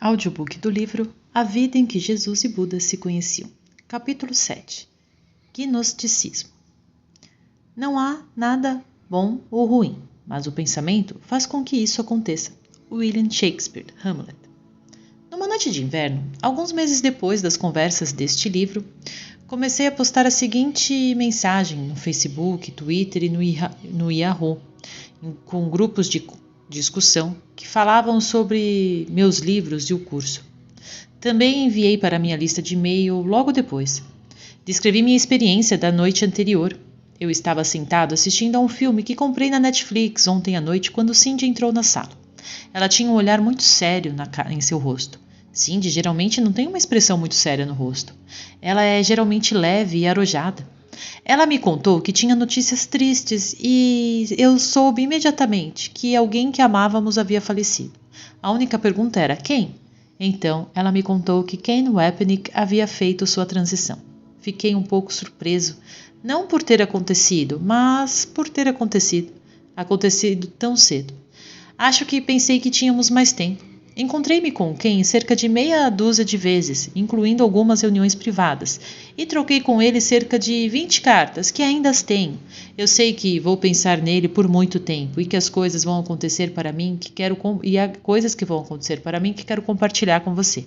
Audiobook do livro A Vida em que Jesus e Buda se Conheciam. Capítulo 7. Gnosticismo. Não há nada bom ou ruim, mas o pensamento faz com que isso aconteça. William Shakespeare, Hamlet. Numa noite de inverno, alguns meses depois das conversas deste livro, comecei a postar a seguinte mensagem no Facebook, Twitter e no Yahoo, com grupos de discussão que falavam sobre meus livros e o curso. Também enviei para minha lista de e-mail logo depois. Descrevi minha experiência da noite anterior. Eu estava sentado assistindo a um filme que comprei na Netflix ontem à noite quando Cindy entrou na sala. Ela tinha um olhar muito sério em seu rosto. Cindy geralmente não tem uma expressão muito séria no rosto. Ela é geralmente leve e arojada. Ela me contou que tinha notícias tristes e eu soube imediatamente que alguém que amávamos havia falecido. A única pergunta era quem? Então, ela me contou que Ken Wapnick havia feito sua transição. Fiquei um pouco surpreso, não por ter acontecido, mas por ter acontecido tão cedo. Acho que pensei que tínhamos mais tempo. Encontrei-me com Ken cerca de meia dúzia de vezes, incluindo algumas reuniões privadas, e troquei com ele cerca de 20 cartas, que ainda as tenho. Eu sei que vou pensar nele por muito tempo e que as coisas vão acontecer para mim há coisas que vão acontecer para mim que quero compartilhar com você.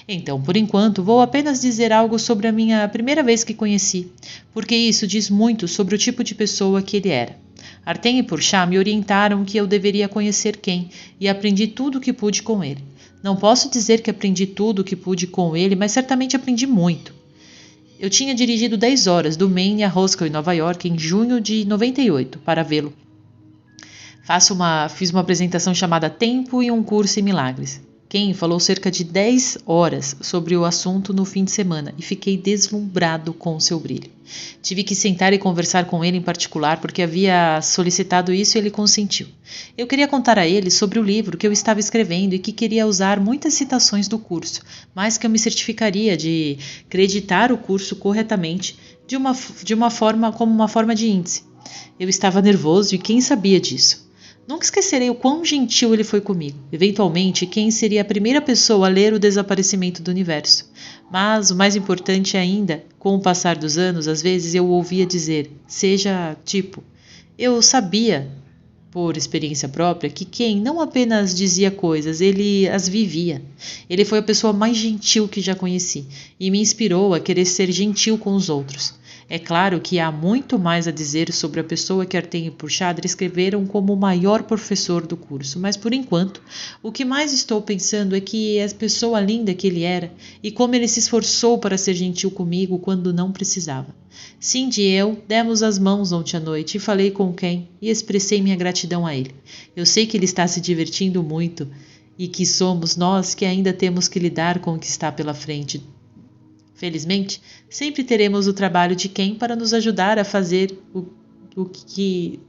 Então, por enquanto, vou apenas dizer algo sobre a minha primeira vez que conheci, porque isso diz muito sobre o tipo de pessoa que ele era. Artem e Porchat me orientaram que eu deveria conhecer Ken e aprendi tudo o que pude com ele. Não posso dizer que aprendi tudo o que pude com ele, mas certamente aprendi muito. Eu tinha dirigido 10 horas do Maine a Roscoe, em Nova York, em junho de 98, para vê-lo. Fiz uma apresentação chamada Tempo e um Curso em Milagres. Ken falou cerca de 10 horas sobre o assunto no fim de semana e fiquei deslumbrado com seu brilho. Tive que sentar e conversar com ele em particular porque havia solicitado isso e ele consentiu. Eu queria contar a ele sobre o livro que eu estava escrevendo e que queria usar muitas citações do curso, mas que eu me certificaria de creditar o curso corretamente como uma forma de índice. Eu estava nervoso e Ken sabia disso. Nunca esquecerei o quão gentil ele foi comigo. Eventualmente, Ken seria a primeira pessoa a ler o desaparecimento do universo. Mas o mais importante ainda, com o passar dos anos, às vezes eu o ouvia dizer, eu sabia, por experiência própria, que Ken não apenas dizia coisas, ele as vivia. Ele foi a pessoa mais gentil que já conheci e me inspirou a querer ser gentil com os outros. É claro que há muito mais a dizer sobre a pessoa que Artem e Porchat descreveram como o maior professor do curso, mas por enquanto, o que mais estou pensando é que a pessoa linda que ele era e como ele se esforçou para ser gentil comigo quando não precisava. Cindy e eu demos as mãos ontem à noite e falei com Ken e expressei minha gratidão a ele. Eu sei que ele está se divertindo muito e que somos nós que ainda temos que lidar com o que está pela frente. Felizmente, sempre teremos o trabalho de Ken para nos ajudar a fazer o que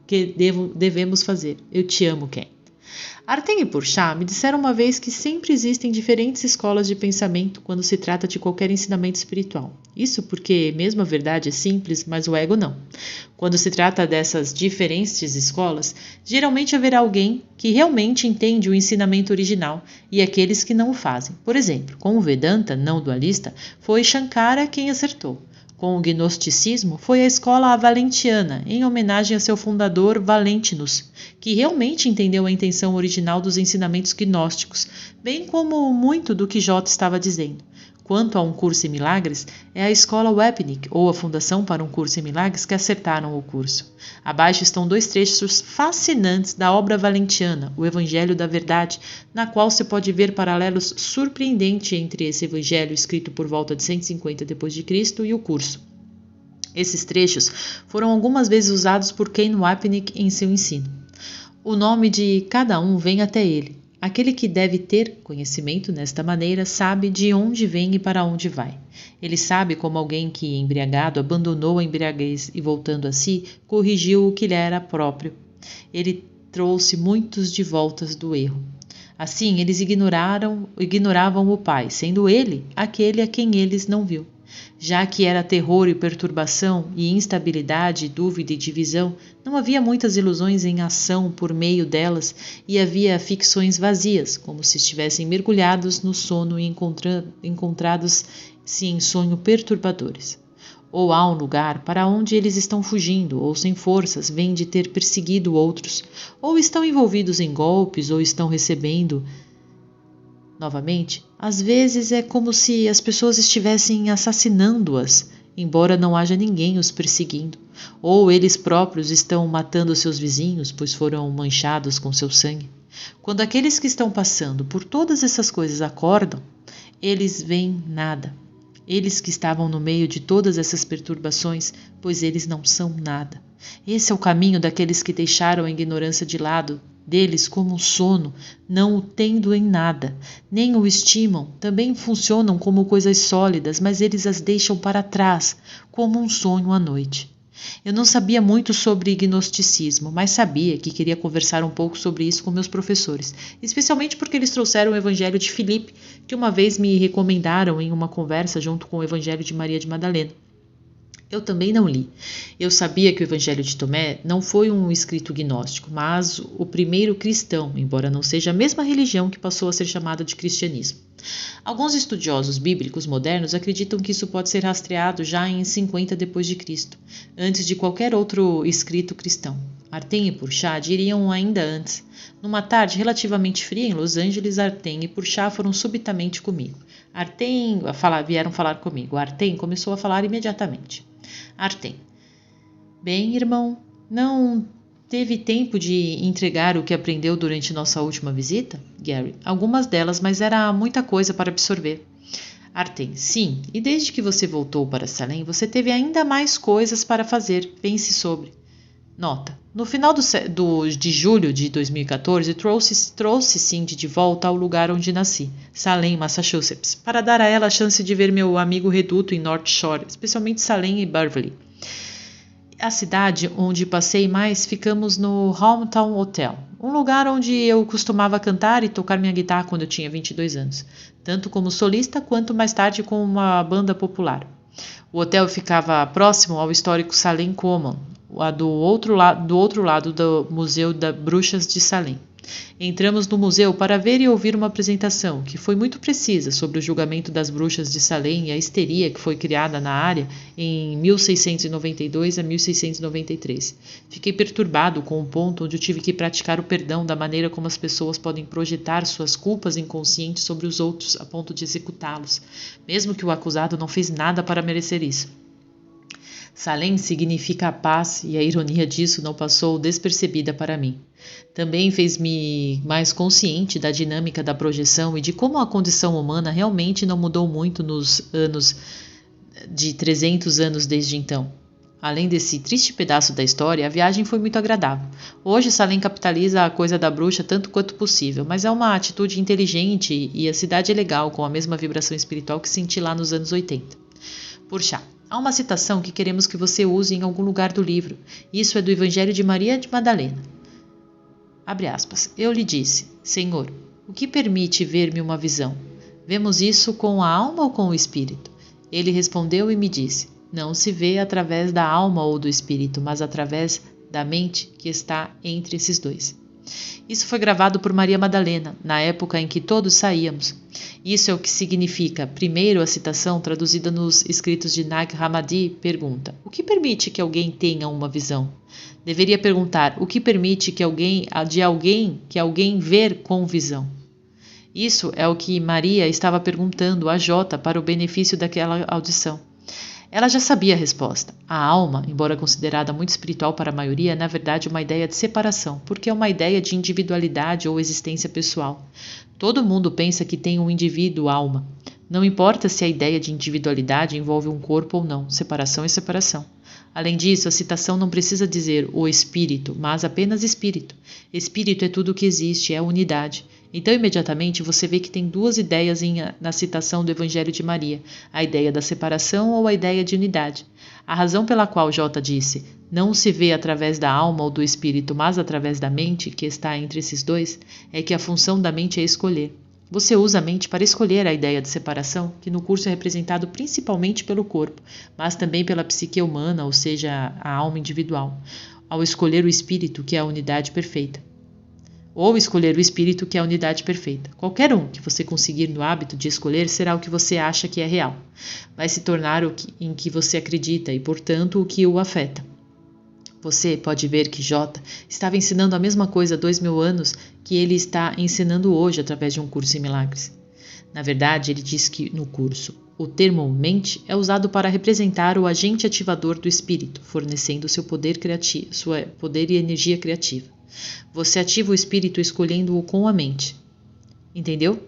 devemos fazer. Eu te amo, Ken. Artem e Porchat me disseram uma vez que sempre existem diferentes escolas de pensamento quando se trata de qualquer ensinamento espiritual. Isso porque mesmo a verdade é simples, mas o ego não. Quando se trata dessas diferentes escolas, geralmente haverá alguém que realmente entende o ensinamento original e aqueles que não o fazem. Por exemplo, com o Vedanta não dualista, foi Shankara quem acertou. Com o gnosticismo, foi a escola valentiana, em homenagem a seu fundador Valentinus, que realmente entendeu a intenção original dos ensinamentos gnósticos, bem como muito do que J estava dizendo. Quanto a um curso em milagres, é a escola Wapnick, ou a Fundação para um Curso em Milagres, que acertaram o curso. Abaixo estão 2 trechos fascinantes da obra valentiana, o Evangelho da Verdade, na qual se pode ver paralelos surpreendentes entre esse evangelho escrito por volta de 150 d.C. e o curso. Esses trechos foram algumas vezes usados por Ken Wapnick em seu ensino. O nome de cada um vem até ele. Aquele que deve ter conhecimento nesta maneira sabe de onde vem e para onde vai. Ele sabe como alguém que, embriagado, abandonou a embriaguez e, voltando a si, corrigiu o que lhe era próprio. Ele trouxe muitos de voltas do erro. Assim, eles ignoravam o Pai, sendo ele aquele a quem eles não viu. Já que era terror e perturbação, e instabilidade, dúvida e divisão, não havia muitas ilusões em ação por meio delas e havia ficções vazias, como se estivessem mergulhados no sono e encontrados-se em sonho perturbadores. Ou há um lugar para onde eles estão fugindo, ou sem forças, vêm de ter perseguido outros, ou estão envolvidos em golpes, ou estão recebendo. Novamente, às vezes é como se as pessoas estivessem assassinando-as, embora não haja ninguém os perseguindo, ou eles próprios estão matando seus vizinhos, pois foram manchados com seu sangue. Quando aqueles que estão passando por todas essas coisas acordam, eles veem nada. Eles que estavam no meio de todas essas perturbações, pois eles não são nada. Esse é o caminho daqueles que deixaram a ignorância de lado, deles como um sono, não o tendo em nada, nem o estimam, também funcionam como coisas sólidas, mas eles as deixam para trás, como um sonho à noite. Eu não sabia muito sobre gnosticismo, mas sabia que queria conversar um pouco sobre isso com meus professores, especialmente porque eles trouxeram o Evangelho de Filipe, que uma vez me recomendaram em uma conversa junto com o Evangelho de Maria de Madalena. Eu também não li. Eu sabia que o Evangelho de Tomé não foi um escrito gnóstico, mas o primeiro cristão, embora não seja a mesma religião que passou a ser chamada de cristianismo. Alguns estudiosos bíblicos modernos acreditam que isso pode ser rastreado já em 50 d.C., antes de qualquer outro escrito cristão. Artem e Purchá diriam ainda antes. Numa tarde relativamente fria em Los Angeles, Artem e Purchá foram subitamente comigo. Vieram falar comigo. Artem começou a falar imediatamente. Artem: bem, irmão, não teve tempo de entregar o que aprendeu durante nossa última visita? Gary: algumas delas, mas era muita coisa para absorver. Artem: sim, e desde que você voltou para Salem, você teve ainda mais coisas para fazer. Pense sobre. Nota: no final de julho de 2014, trouxe Cindy de volta ao lugar onde nasci, Salem, Massachusetts, para dar a ela a chance de ver meu amigo reduto em North Shore, especialmente Salem e Beverly. A cidade onde passei mais ficamos no Hometown Hotel, um lugar onde eu costumava cantar e tocar minha guitarra quando eu tinha 22 anos, tanto como solista quanto mais tarde com uma banda popular. O hotel ficava próximo ao histórico Salem Common, do outro lado do Museu das Bruxas de Salem. Entramos no museu para ver e ouvir uma apresentação, que foi muito precisa, sobre o julgamento das bruxas de Salem e a histeria que foi criada na área em 1692 a 1693. Fiquei perturbado com o ponto onde eu tive que praticar o perdão da maneira como as pessoas podem projetar suas culpas inconscientes sobre os outros a ponto de executá-los, mesmo que o acusado não fez nada para merecer isso. Salem significa a paz e a ironia disso não passou despercebida para mim. Também fez-me mais consciente da dinâmica da projeção e de como a condição humana realmente não mudou muito nos anos de 300 anos desde então. Além desse triste pedaço da história, a viagem foi muito agradável. Hoje Salem capitaliza a coisa da bruxa tanto quanto possível, mas é uma atitude inteligente e a cidade é legal, com a mesma vibração espiritual que senti lá nos anos 80. Purchá: há uma citação que queremos que você use em algum lugar do livro. Isso é do Evangelho de Maria de Madalena. Abre aspas. Eu lhe disse: Senhor, o que permite ver-me uma visão? Vemos isso com a alma ou com o espírito? Ele respondeu e me disse: não se vê através da alma ou do espírito, mas através da mente que está entre esses dois. Isso foi gravado por Maria Madalena, na época em que todos saíamos. Isso é o que significa. Primeiro, a citação, traduzida nos escritos de Nag Hammadi, pergunta: o que permite que alguém tenha uma visão? Deveria perguntar: o que permite que alguém ver com visão? Isso é o que Maria estava perguntando a Jota para o benefício daquela audição. Ela já sabia a resposta. A alma, embora considerada muito espiritual para a maioria, é na verdade uma ideia de separação, porque é uma ideia de individualidade ou existência pessoal. Todo mundo pensa que tem um indivíduo alma. Não importa se a ideia de individualidade envolve um corpo ou não, separação é separação. Além disso, a citação não precisa dizer o espírito, mas apenas espírito. Espírito é tudo o que existe, é a unidade. Então, imediatamente, você vê que tem duas ideias na citação do Evangelho de Maria, a ideia da separação ou a ideia de unidade. A razão pela qual J disse, não se vê através da alma ou do espírito, mas através da mente, que está entre esses dois, é que a função da mente é escolher. Você usa a mente para escolher a ideia de separação, que no curso é representado principalmente pelo corpo, mas também pela psique humana, ou seja, a alma individual, ao escolher o espírito, que é a unidade perfeita. Ou escolher o espírito, que é a unidade perfeita. Qualquer um que você conseguir no hábito de escolher será o que você acha que é real. Vai se tornar em que você acredita e, portanto, o que o afeta. Você pode ver que J estava ensinando a mesma coisa há 2000 anos que ele está ensinando hoje através de um curso em milagres. Na verdade, ele diz que no curso, o termo mente é usado para representar o agente ativador do espírito, fornecendo seu poder criativo, sua poder e energia criativa. Você ativa o espírito escolhendo-o com a mente. Entendeu?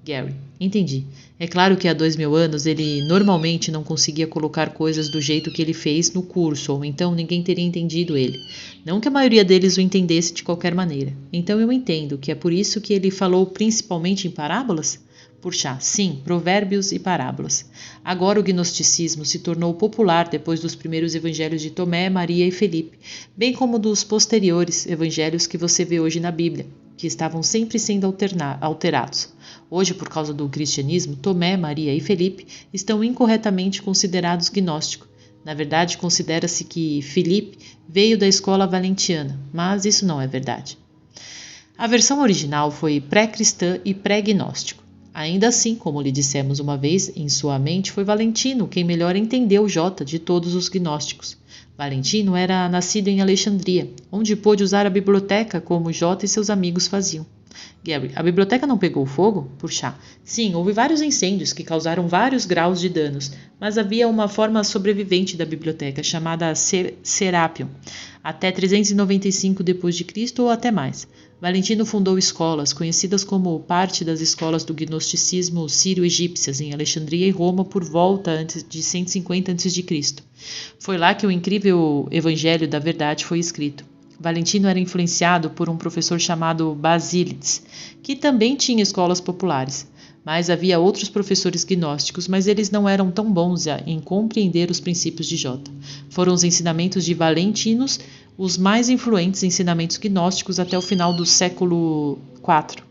Gary: entendi. É claro que há 2000 anos ele normalmente não conseguia colocar coisas do jeito que ele fez no curso, ou então ninguém teria entendido ele. Não que a maioria deles o entendesse de qualquer maneira. Então eu entendo que é por isso que ele falou principalmente em parábolas? Porchá: sim, provérbios e parábolas. Agora o gnosticismo se tornou popular depois dos primeiros evangelhos de Tomé, Maria e Felipe, bem como dos posteriores evangelhos que você vê hoje na Bíblia, que estavam sempre sendo alterados. Hoje, por causa do cristianismo, Tomé, Maria e Felipe estão incorretamente considerados gnósticos. Na verdade, considera-se que Felipe veio da escola valentiana, mas isso não é verdade. A versão original foi pré-cristã e pré-gnóstico. Ainda assim, como lhe dissemos uma vez, em sua mente foi Valentino quem melhor entendeu J de todos os gnósticos. Valentino era nascido em Alexandria, onde pôde usar a biblioteca como J e seus amigos faziam. Gary: a biblioteca não pegou fogo? Porchá: sim, houve vários incêndios que causaram vários graus de danos, mas havia uma forma sobrevivente da biblioteca, chamada Serapion, até 395 d.C. ou até mais. Valentino fundou escolas, conhecidas como parte das escolas do gnosticismo sírio-egípcias, em Alexandria e Roma por volta de 150 a.C. Foi lá que o incrível Evangelho da Verdade foi escrito. Valentino era influenciado por um professor chamado Basílides, que também tinha escolas populares. Mas havia outros professores gnósticos, mas eles não eram tão bons em compreender os princípios de J. Foram os ensinamentos de Valentinos os mais influentes ensinamentos gnósticos até o final do século IV.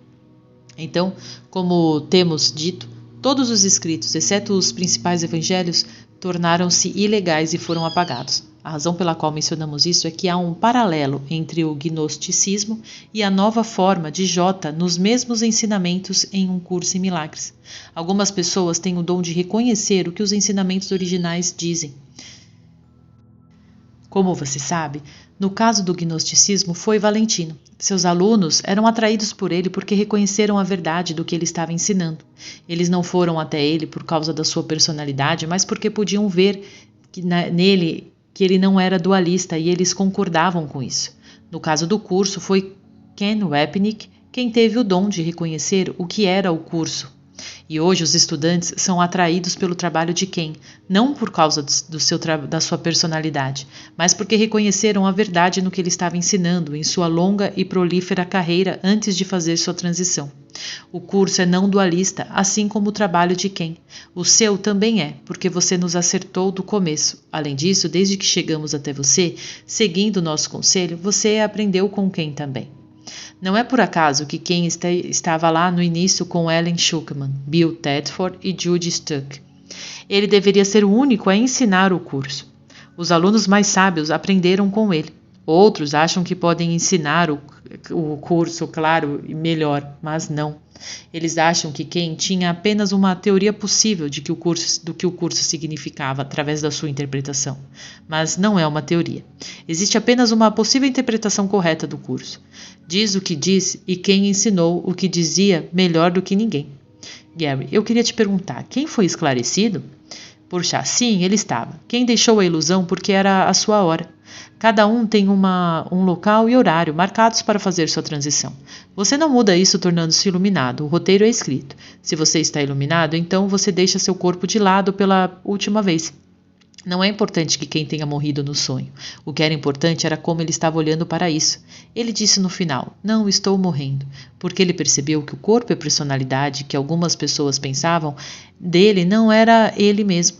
Então, como temos dito, todos os escritos, exceto os principais evangelhos, tornaram-se ilegais e foram apagados. A razão pela qual mencionamos isso é que há um paralelo entre o gnosticismo e a nova forma de J nos mesmos ensinamentos em um curso em milagres. Algumas pessoas têm o dom de reconhecer o que os ensinamentos originais dizem. Como você sabe, no caso do gnosticismo foi Valentino. Seus alunos eram atraídos por ele porque reconheceram a verdade do que ele estava ensinando. Eles não foram até ele por causa da sua personalidade, mas porque podiam ver nele que ele não era dualista e eles concordavam com isso. No caso do curso, foi Ken Wapnick quem teve o dom de reconhecer o que era o curso. E hoje os estudantes são atraídos pelo trabalho de Ken, não por causa da sua personalidade, mas porque reconheceram a verdade no que ele estava ensinando em sua longa e prolífera carreira antes de fazer sua transição. O curso é não dualista, assim como o trabalho de Ken. O seu também é, porque você nos acertou do começo. Além disso, desde que chegamos até você, seguindo o nosso conselho, você aprendeu com Ken também. Não é por acaso que Ken estava lá no início com Ellen Schuckman, Bill Tedford e Judy Stuck. Ele deveria ser o único a ensinar o curso. Os alunos mais sábios aprenderam com ele. Outros acham que podem ensinar o curso, claro, melhor, mas não. Eles acham que Ken tinha apenas uma teoria possível do que o curso significava através da sua interpretação. Mas não é uma teoria. Existe apenas uma possível interpretação correta do curso. Diz o que diz e Ken ensinou o que dizia melhor do que ninguém. Gary, eu queria te perguntar, quem foi esclarecido? Porchá, sim, ele estava. Quem deixou a ilusão porque era a sua hora. Cada um tem um local e horário marcados para fazer sua transição. Você não muda isso tornando-se iluminado, o roteiro é escrito. Se você está iluminado, então você deixa seu corpo de lado pela última vez. Não é importante que quem tenha morrido no sonho. O que era importante era como ele estava olhando para isso. Ele disse no final, não estou morrendo, porque ele percebeu que o corpo e a personalidade que algumas pessoas pensavam dele não era ele mesmo.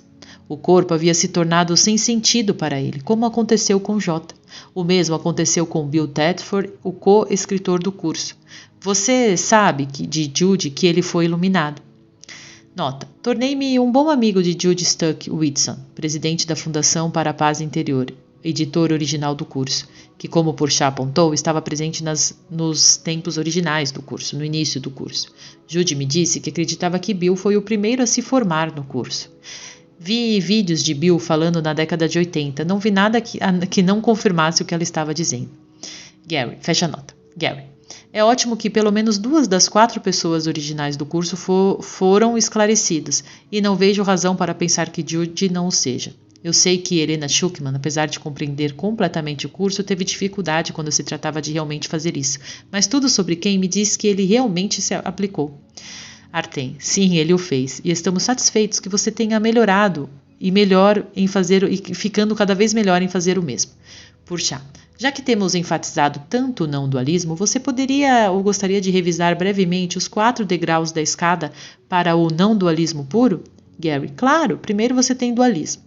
O corpo havia se tornado sem sentido para ele, como aconteceu com J. O mesmo aconteceu com Bill Tedford, o co-escritor do curso. Você sabe de Jude que ele foi iluminado. Nota: tornei-me um bom amigo de Jude Stuck Whitson, presidente da Fundação para a Paz Interior, editor original do curso, que, como Porchat apontou, estava presente nos tempos originais do curso, no início do curso. Jude me disse que acreditava que Bill foi o primeiro a se formar no curso. Vi vídeos de Bill falando na década de 80, não vi nada que não confirmasse o que ela estava dizendo. Gary, fecha a nota. Gary: é ótimo que pelo menos 2 das 4 pessoas originais do curso foram esclarecidas, e não vejo razão para pensar que Jude não o seja. Eu sei que Helena Schuckman, apesar de compreender completamente o curso, teve dificuldade quando se tratava de realmente fazer isso, mas tudo sobre quem me diz que ele realmente se aplicou. Artem: sim, ele o fez, e estamos satisfeitos que você tenha melhorado e ficando cada vez melhor em fazer o mesmo. Porchat: já que temos enfatizado tanto o não dualismo, você poderia ou gostaria de revisar brevemente os 4 degraus da escada para o não dualismo puro? Gary: claro, primeiro você tem dualismo.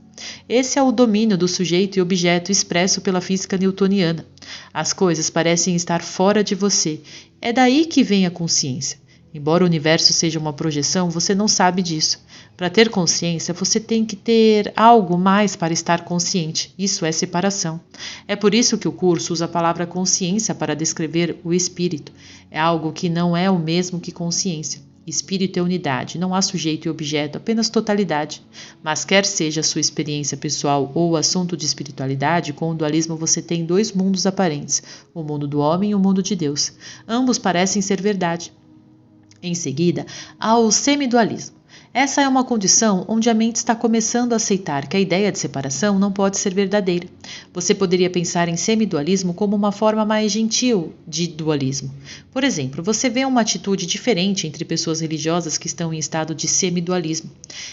Esse é o domínio do sujeito e objeto expresso pela física newtoniana. As coisas parecem estar fora de você. É daí que vem a consciência. Embora o universo seja uma projeção, você não sabe disso. Para ter consciência, você tem que ter algo mais para estar consciente. Isso é separação. É por isso que o curso usa a palavra consciência para descrever o espírito. É algo que não é o mesmo que consciência. Espírito é unidade, não há sujeito e objeto, apenas totalidade. Mas quer seja a sua experiência pessoal ou o assunto de espiritualidade, com o dualismo você tem 2 mundos aparentes, o mundo do homem e o mundo de Deus. Ambos parecem ser verdade. Em seguida, há o semidualismo. Essa é uma condição onde a mente está começando a aceitar que a ideia de separação não pode ser verdadeira. Você poderia pensar em semidualismo como uma forma mais gentil de dualismo. Por exemplo, você vê uma atitude diferente entre pessoas religiosas que estão em estado de semidualismo.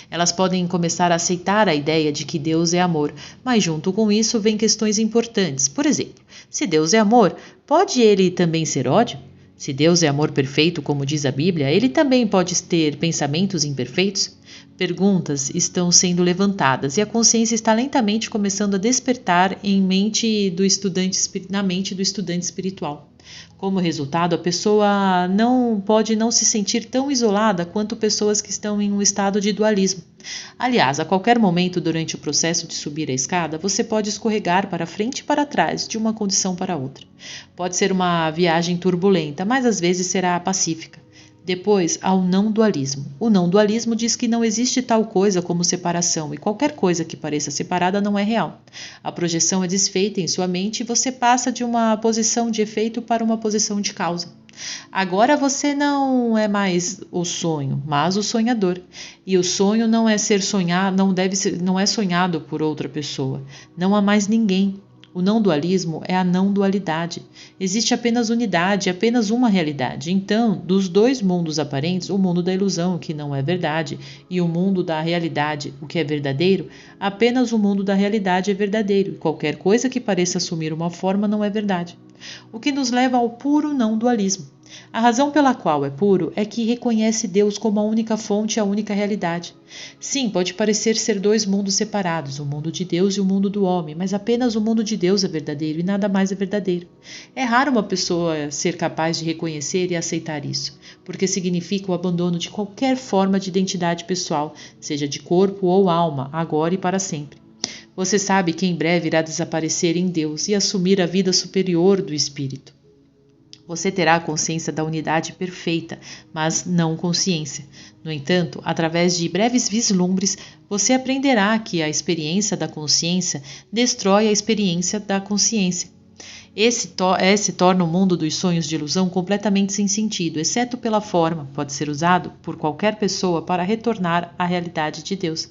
Elas podem começar a aceitar a ideia de que Deus é amor, mas junto com isso vêm questões importantes. Por exemplo, se Deus é amor, pode ele também ser ódio? Se Deus é amor perfeito, como diz a Bíblia, ele também pode ter pensamentos imperfeitos? Perguntas estão sendo levantadas e a consciência está lentamente começando a despertar na mente do estudante espiritual. Como resultado, a pessoa pode não se sentir tão isolada quanto pessoas que estão em um estado de dualismo. Aliás, a qualquer momento durante o processo de subir a escada, você pode escorregar para frente e para trás, de uma condição para outra. Pode ser uma viagem turbulenta, mas às vezes será pacífica. Depois, há o não dualismo. O não dualismo diz que não existe tal coisa como separação e qualquer coisa que pareça separada não é real. A projeção é desfeita em sua mente e você passa de uma posição de efeito para uma posição de causa. Agora você não é mais o sonho, mas o sonhador. E o sonho não é ser sonhado, não é sonhado por outra pessoa. Não há mais ninguém. O não dualismo é a não dualidade. Existe apenas unidade, apenas uma realidade. Então, dos 2 mundos aparentes, o mundo da ilusão, que não é verdade, e o mundo da realidade, o que é verdadeiro, apenas o mundo da realidade é verdadeiro, e qualquer coisa que pareça assumir uma forma não é verdade. O que nos leva ao puro não dualismo. A razão pela qual é puro é que reconhece Deus como a única fonte e a única realidade. Sim, pode parecer ser 2 mundos separados, o mundo de Deus e o mundo do homem, mas apenas o mundo de Deus é verdadeiro e nada mais é verdadeiro. É raro uma pessoa ser capaz de reconhecer e aceitar isso, porque significa o abandono de qualquer forma de identidade pessoal, seja de corpo ou alma, agora e para sempre. Você sabe que em breve irá desaparecer em Deus e assumir a vida superior do Espírito. Você terá a consciência da unidade perfeita, mas não consciência. No entanto, através de breves vislumbres, você aprenderá que a experiência da consciência destrói a experiência da consciência. Esse torna o mundo dos sonhos de ilusão completamente sem sentido, exceto pela forma, pode ser usado por qualquer pessoa para retornar à realidade de Deus.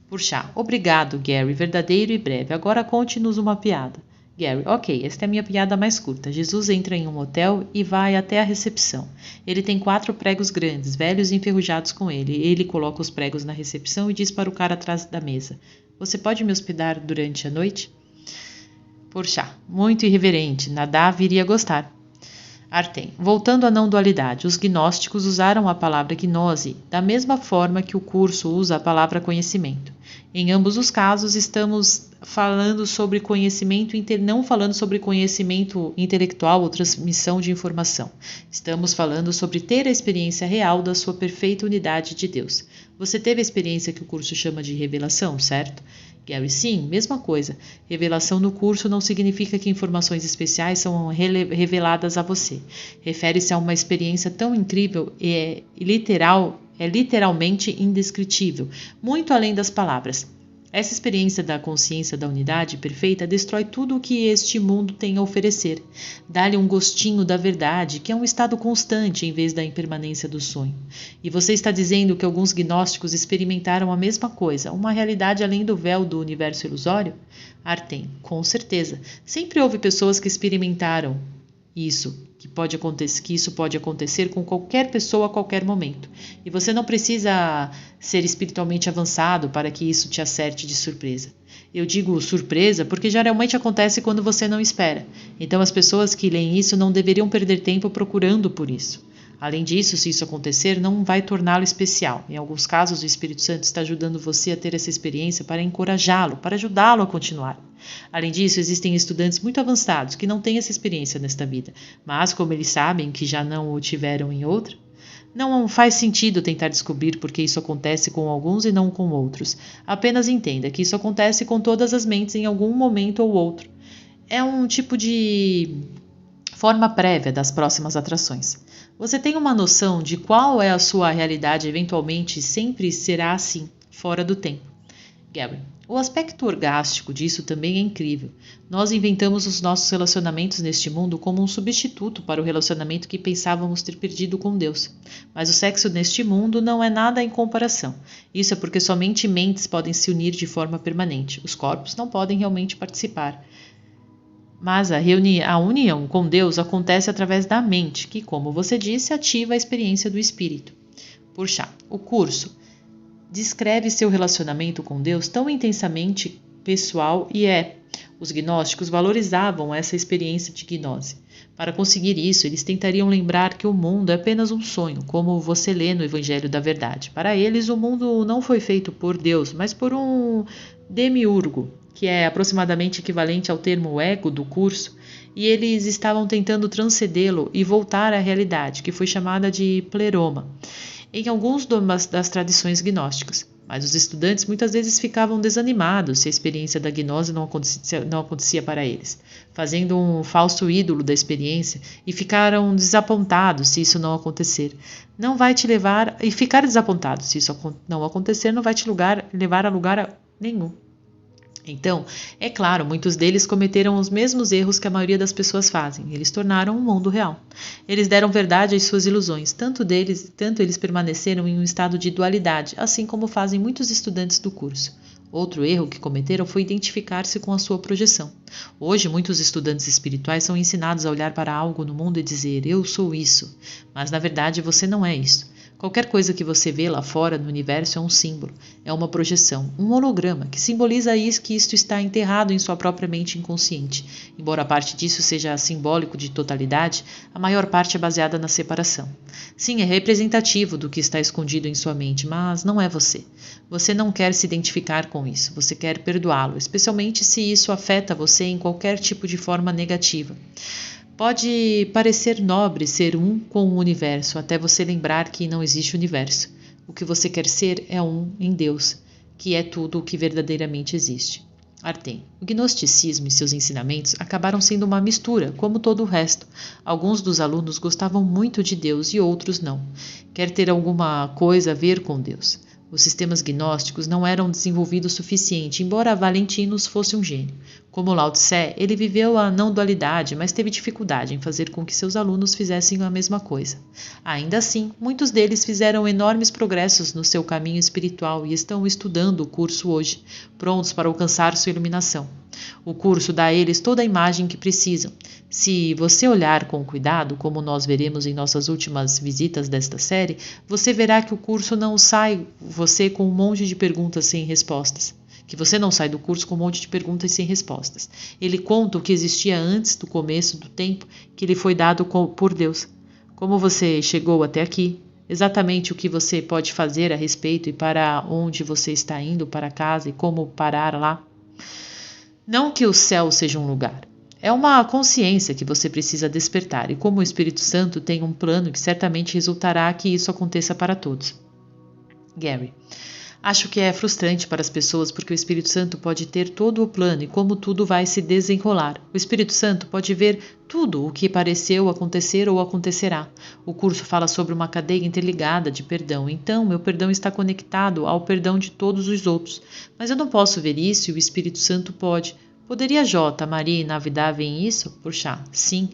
Porchat: obrigado, Gary, verdadeiro e breve. Agora conte-nos uma piada. Gary: ok, esta é a minha piada mais curta. Jesus entra em um hotel e vai até a recepção. Ele tem 4 pregos grandes, velhos e enferrujados com ele. Ele coloca os pregos na recepção e diz para o cara atrás da mesa: você pode me hospedar durante a noite? Porchat: muito irreverente, Nadav iria gostar. Artem: voltando à não dualidade, os gnósticos usaram a palavra gnose da mesma forma que o curso usa a palavra conhecimento. Em ambos os casos, estamos falando sobre conhecimento, não falando sobre conhecimento intelectual ou transmissão de informação. Estamos falando sobre ter a experiência real da sua perfeita unidade de Deus. Você teve a experiência que o curso chama de revelação, certo? Gary, sim, mesma coisa. Revelação no curso não significa que informações especiais são reveladas a você. Refere-se a uma experiência tão incrível e literalmente indescritível, muito além das palavras. Essa experiência da consciência da unidade perfeita destrói tudo o que este mundo tem a oferecer. Dá-lhe um gostinho da verdade, que é um estado constante em vez da impermanência do sonho. E você está dizendo que alguns gnósticos experimentaram a mesma coisa, uma realidade além do véu do universo ilusório? Artem, com certeza. Sempre houve pessoas que experimentaram isso, que isso pode acontecer com qualquer pessoa a qualquer momento. E você não precisa ser espiritualmente avançado para que isso te acerte de surpresa. Eu digo surpresa porque geralmente acontece quando você não espera. Então as pessoas que leem isso não deveriam perder tempo procurando por isso. Além disso, se isso acontecer, não vai torná-lo especial. Em alguns casos, o Espírito Santo está ajudando você a ter essa experiência para encorajá-lo, para ajudá-lo a continuar. Além disso, existem estudantes muito avançados que não têm essa experiência nesta vida, mas como eles sabem que já não o tiveram em outra, não faz sentido tentar descobrir por que isso acontece com alguns e não com outros. Apenas entenda que isso acontece com todas as mentes em algum momento ou outro. É um tipo de forma prévia das próximas atrações. Você tem uma noção de qual é a sua realidade eventualmente sempre será assim, fora do tempo. Gary, o aspecto orgástico disso também é incrível. Nós inventamos os nossos relacionamentos neste mundo como um substituto para o relacionamento que pensávamos ter perdido com Deus. Mas o sexo neste mundo não é nada em comparação. Isso é porque somente mentes podem se unir de forma permanente. Os corpos não podem realmente participar. Mas a união com Deus acontece através da mente, que, como você disse, ativa a experiência do espírito. Por chá, o curso descreve seu relacionamento com Deus tão intensamente pessoal e os gnósticos valorizavam essa experiência de gnose. Para conseguir isso, eles tentariam lembrar que o mundo é apenas um sonho, como você lê no Evangelho da Verdade. Para eles, o mundo não foi feito por Deus, mas por um demiurgo, que é aproximadamente equivalente ao termo ego do curso, e eles estavam tentando transcendê-lo e voltar à realidade, que foi chamada de pleroma, em alguns das tradições gnósticas. Mas os estudantes muitas vezes ficavam desanimados se a experiência da gnose não acontecia para eles, fazendo um falso ídolo da experiência, e ficaram desapontados se isso não acontecer. Não vai te levar, e ficar desapontado se isso não acontecer não vai te levar a lugar nenhum. Então, é claro, muitos deles cometeram os mesmos erros que a maioria das pessoas fazem. Eles tornaram o mundo real. Eles deram verdade às suas ilusões. Tanto eles permaneceram em um estado de dualidade, assim como fazem muitos estudantes do curso. Outro erro que cometeram foi identificar-se com a sua projeção. Hoje, muitos estudantes espirituais são ensinados a olhar para algo no mundo e dizer, eu sou isso. Mas, na verdade, você não é isso. Qualquer coisa que você vê lá fora no universo é um símbolo, é uma projeção, um holograma que simboliza isso, que isto está enterrado em sua própria mente inconsciente. Embora parte disso seja simbólico de totalidade, a maior parte é baseada na separação. Sim, é representativo do que está escondido em sua mente, mas não é você. Você não quer se identificar com isso, você quer perdoá-lo, especialmente se isso afeta você em qualquer tipo de forma negativa. Pode parecer nobre ser um com o universo, até você lembrar que não existe universo. O que você quer ser é um em Deus, que é tudo o que verdadeiramente existe. Artem, o gnosticismo e seus ensinamentos acabaram sendo uma mistura, como todo o resto. Alguns dos alunos gostavam muito de Deus e outros não. Quer ter alguma coisa a ver com Deus. Os sistemas gnósticos não eram desenvolvidos o suficiente, embora Valentinus fosse um gênio. Como Lao Tse, ele viveu a não-dualidade, mas teve dificuldade em fazer com que seus alunos fizessem a mesma coisa. Ainda assim, muitos deles fizeram enormes progressos no seu caminho espiritual e estão estudando o curso hoje, prontos para alcançar sua iluminação. O curso dá a eles toda a imagem que precisam. Se você olhar com cuidado, como nós veremos em nossas últimas visitas desta série, você verá que o curso não sai você com um monte de perguntas sem respostas. Que você não sai do curso com um monte de perguntas sem respostas. Ele conta o que existia antes do começo do tempo que lhe foi dado por Deus. Como você chegou até aqui, exatamente o que você pode fazer a respeito e para onde você está indo para casa e como parar lá? Não que o céu seja um lugar. É uma consciência que você precisa despertar, e como o Espírito Santo tem um plano que certamente resultará que isso aconteça para todos. Gary: acho que é frustrante para as pessoas porque o Espírito Santo pode ter todo o plano e como tudo vai se desenrolar. O Espírito Santo pode ver tudo o que pareceu acontecer ou acontecerá. O curso fala sobre uma cadeia interligada de perdão, então meu perdão está conectado ao perdão de todos os outros. Mas eu não posso ver isso e o Espírito Santo pode. Poderia J, Maria e Navidad veem isso? Puxa, sim.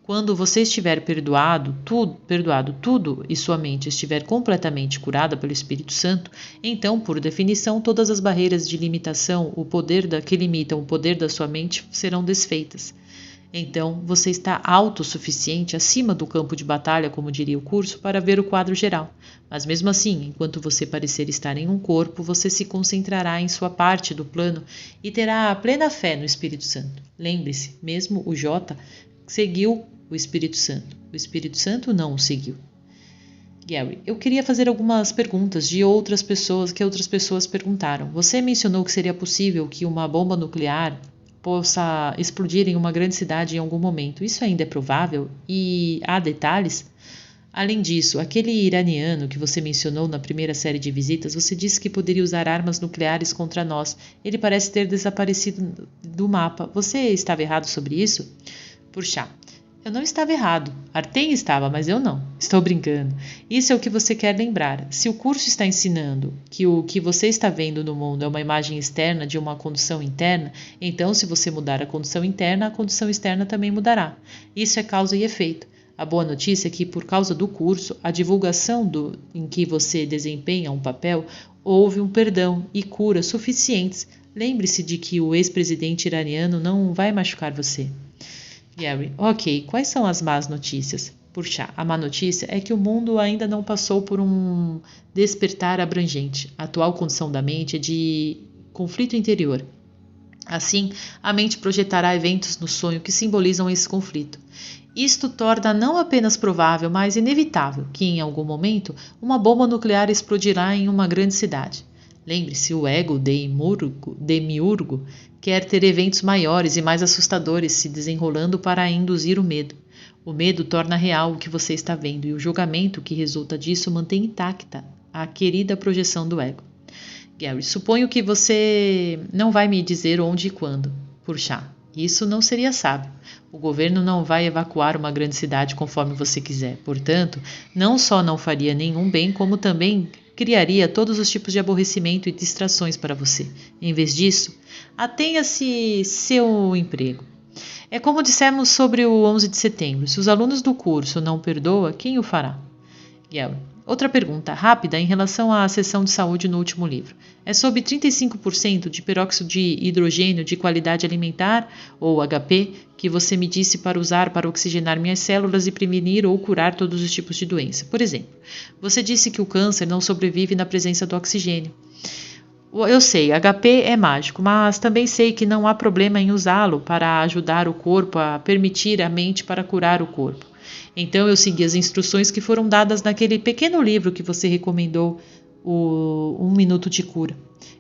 Quando você estiver perdoado tudo e sua mente estiver completamente curada pelo Espírito Santo, então, por definição, todas as barreiras de limitação, que limitam o poder da sua mente, serão desfeitas. Então, você está autossuficiente acima do campo de batalha, como diria o curso, para ver o quadro geral. Mas mesmo assim, enquanto você parecer estar em um corpo, você se concentrará em sua parte do plano e terá plena fé no Espírito Santo. Lembre-se, mesmo o J seguiu o Espírito Santo. O Espírito Santo não o seguiu. Gary: eu queria fazer algumas perguntas que outras pessoas perguntaram. Você mencionou que seria possível que uma bomba nuclear possa explodir em uma grande cidade em algum momento. Isso ainda é provável? E há detalhes? Além disso, aquele iraniano que você mencionou na primeira série de visitas, você disse que poderia usar armas nucleares contra nós. Ele parece ter desaparecido do mapa. Você estava errado sobre isso? Puxa, eu não estava errado. Artem estava, mas eu não. Estou brincando. Isso é o que você quer lembrar. Se o curso está ensinando que o que você está vendo no mundo é uma imagem externa de uma condição interna, então se você mudar a condição interna, a condição externa também mudará. Isso é causa e efeito. A boa notícia é que, por causa do curso, a divulgação em que você desempenha um papel, houve um perdão e cura suficientes. Lembre-se de que o ex-presidente iraniano não vai machucar você. Gary: ok, quais são as más notícias? Puxa, a má notícia é que o mundo ainda não passou por um despertar abrangente. A atual condição da mente é de conflito interior. Assim, a mente projetará eventos no sonho que simbolizam esse conflito. Isto torna não apenas provável, mas inevitável que, em algum momento, uma bomba nuclear explodirá em uma grande cidade. Lembre-se, o ego demiurgo quer ter eventos maiores e mais assustadores se desenrolando para induzir o medo. O medo torna real o que você está vendo e o julgamento que resulta disso mantém intacta a querida projeção do ego. Gary: suponho que você não vai me dizer onde e quando. Puxa, isso não seria sábio. O governo não vai evacuar uma grande cidade conforme você quiser. Portanto, não só não faria nenhum bem, como também criaria todos os tipos de aborrecimento e distrações para você. Em vez disso, atenha-se seu emprego. É como dissemos sobre o 11 de setembro. Se os alunos do curso não perdoam, quem o fará? Gary: outra pergunta rápida em relação à seção de saúde no último livro. É sobre 35% de peróxido de hidrogênio de qualidade alimentar, ou HP, que você me disse para usar para oxigenar minhas células e prevenir ou curar todos os tipos de doença. Por exemplo, você disse que o câncer não sobrevive na presença do oxigênio. Eu sei, HP é mágico, mas também sei que não há problema em usá-lo para ajudar o corpo a permitir a mente para curar o corpo. Então eu segui as instruções que foram dadas naquele pequeno livro que você recomendou, o 1 Minuto de Cura.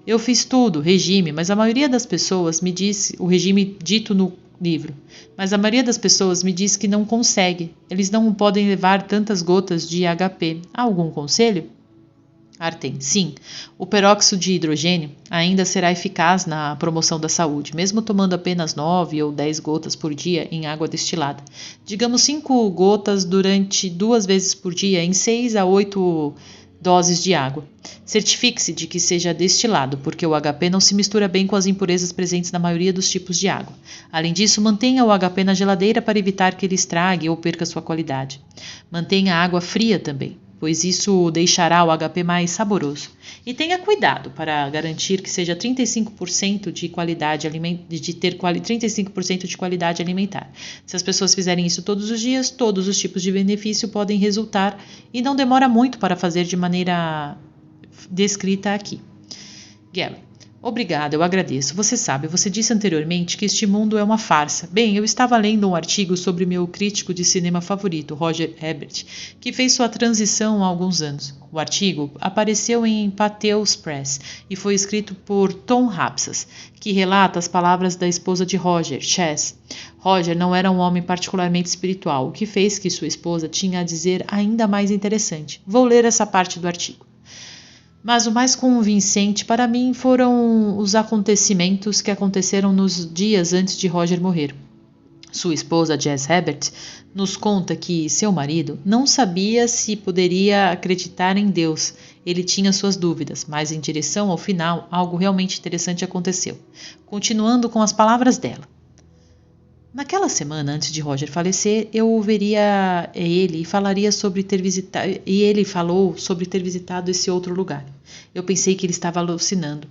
Eu fiz tudo, regime, mas a maioria das pessoas me disse, o regime dito no livro, mas a maioria das pessoas me diz que não consegue. Eles não podem levar tantas gotas de HP. Há algum conselho? Artem: sim, o peróxido de hidrogênio ainda será eficaz na promoção da saúde, mesmo tomando apenas 9 ou 10 gotas por dia em água destilada. Digamos 5 gotas durante 2 vezes por dia em 6 a 8 doses de água. Certifique-se de que seja destilado, porque o HP não se mistura bem com as impurezas presentes na maioria dos tipos de água. Além disso, mantenha o HP na geladeira para evitar que ele estrague ou perca sua qualidade. Mantenha a água fria também, pois isso deixará o HP mais saboroso. E tenha cuidado para garantir que seja 35% de qualidade de ter 35% de qualidade alimentar. Se as pessoas fizerem isso todos os dias, todos os tipos de benefício podem resultar e não demora muito para fazer de maneira descrita aqui. Gary: Obrigada, eu agradeço. Você sabe, você disse anteriormente que este mundo é uma farsa. Bem, eu estava lendo um artigo sobre meu crítico de cinema favorito, Roger Ebert, que fez sua transição há alguns anos. O artigo apareceu em Patheos Press e foi escrito por Tom Rapsas, que relata as palavras da esposa de Roger, Chess. Roger não era um homem particularmente espiritual, o que fez que sua esposa tinha a dizer ainda mais interessante. Vou ler essa parte do artigo. Mas o mais convincente para mim foram os acontecimentos que aconteceram nos dias antes de Roger morrer. Sua esposa, Jess Herbert, nos conta que seu marido não sabia se poderia acreditar em Deus. Ele tinha suas dúvidas, mas em direção ao final, algo realmente interessante aconteceu. Continuando com as palavras dela. Naquela semana antes de Roger falecer, eu veria ele e falaria sobre ter visitado, e ele falou sobre ter visitado esse outro lugar. Eu pensei que ele estava alucinando.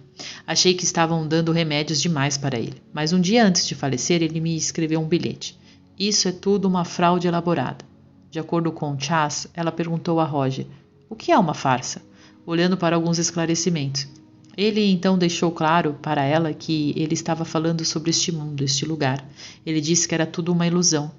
Achei que estavam dando remédios demais para ele. Mas um dia antes de falecer, ele me escreveu um bilhete. Isso é tudo uma fraude elaborada. De acordo com Chas, ela perguntou a Roger: o que é uma farsa? Olhando para alguns esclarecimentos. Ele então deixou claro para ela que ele estava falando sobre este mundo, este lugar. Ele disse que era tudo uma ilusão.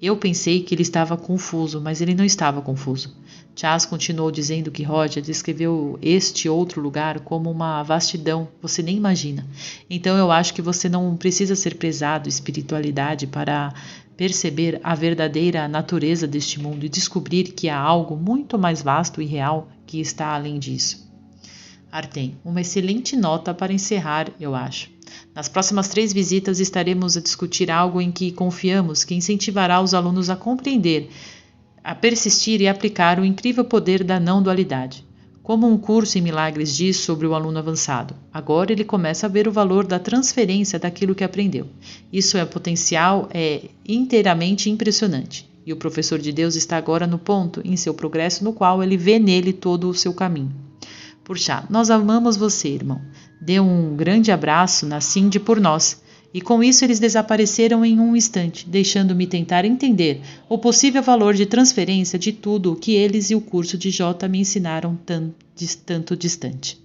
Eu pensei que ele estava confuso, mas ele não estava confuso. Chas continuou dizendo que Roger descreveu este outro lugar como uma vastidão, você nem imagina. Então eu acho que você não precisa ser prezado espiritualidade para perceber a verdadeira natureza deste mundo e descobrir que há algo muito mais vasto e real que está além disso. Artem, uma excelente nota para encerrar, eu acho. Nas próximas 3 visitas estaremos a discutir algo em que confiamos que incentivará os alunos a compreender, a persistir e aplicar o incrível poder da não-dualidade. Como um curso em milagres diz sobre o aluno avançado, agora ele começa a ver o valor da transferência daquilo que aprendeu. Isso é potencial, é inteiramente impressionante. E o professor de Deus está agora no ponto, em seu progresso, no qual ele vê nele todo o seu caminho. Porchá, nós amamos você, irmão. Dê um grande abraço na Cindy por nós. E com isso eles desapareceram em um instante, deixando-me tentar entender o possível valor de transferência de tudo o que eles e o curso de J me ensinaram tanto distante.